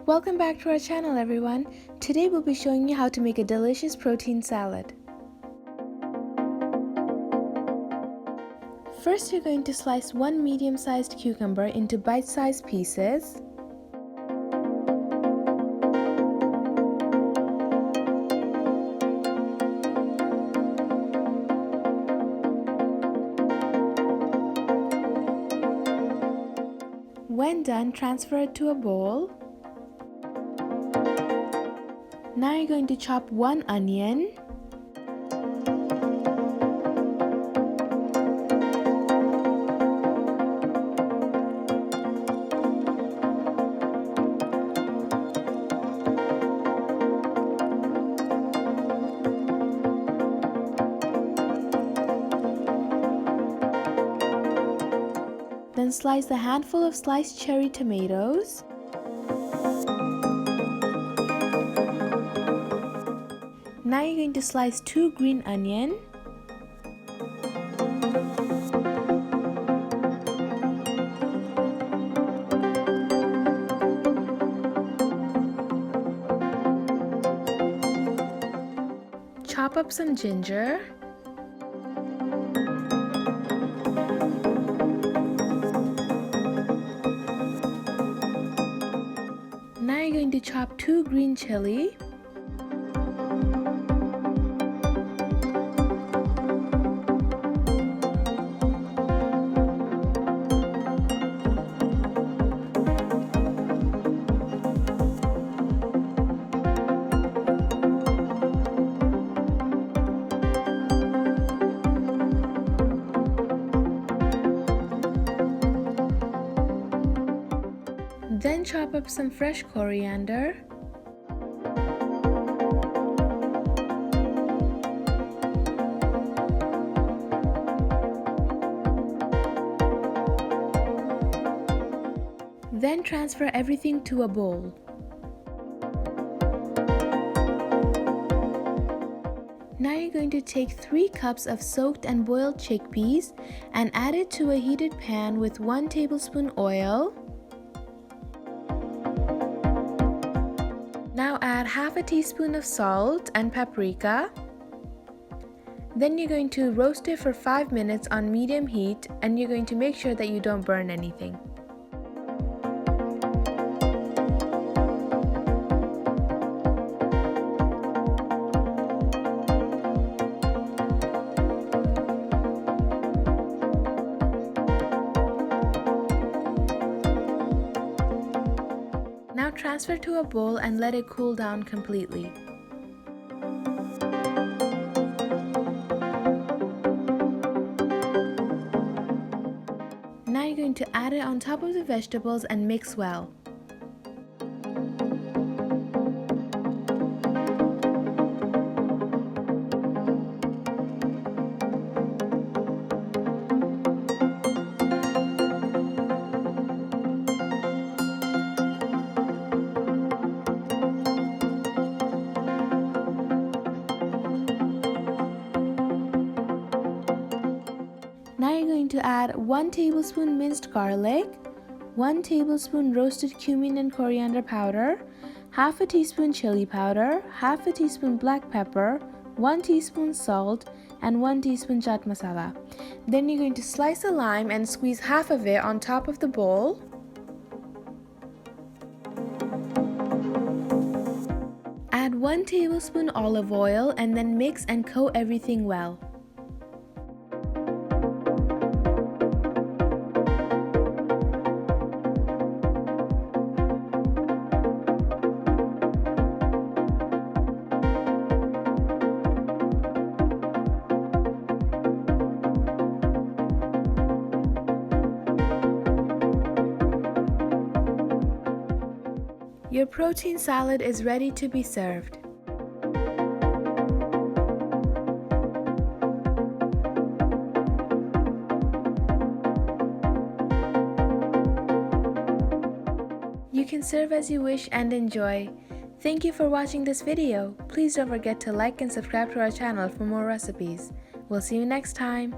Welcome back to our channel, everyone. Today we'll be showing you how to make a delicious protein salad. First, you're going to slice one medium-sized cucumber into bite-sized pieces. When done, transfer it to a bowl. Now you're going to chop one onion. Then slice a handful of sliced cherry tomatoes. Now you're going to slice 2 green onions. Chop up some ginger. Now you're going to chop 2 green chili. Then chop up some fresh coriander. Then transfer everything to a bowl. Now you're going to take 3 cups of soaked and boiled chickpeas and add it to a heated pan with 1 tablespoon oil. Now add half a teaspoon of salt and paprika. Then you're going to roast it for 5 minutes on medium heat, and you're going to make sure that you don't burn anything. Now transfer to a bowl and let it cool down completely. Now you're going to add it on top of the vegetables and mix well. Now you're going to add 1 tablespoon minced garlic, 1 tablespoon roasted cumin and coriander powder, half a teaspoon chili powder, half a teaspoon black pepper, 1 teaspoon salt, and 1 teaspoon chaat masala. Then you're going to slice a lime and squeeze half of it on top of the bowl. Add 1 tablespoon olive oil and then mix and coat everything well. Your protein salad is ready to be served. You can serve as you wish and enjoy. Thank you for watching this video. Please don't forget to like and subscribe to our channel for more recipes. We'll see you next time.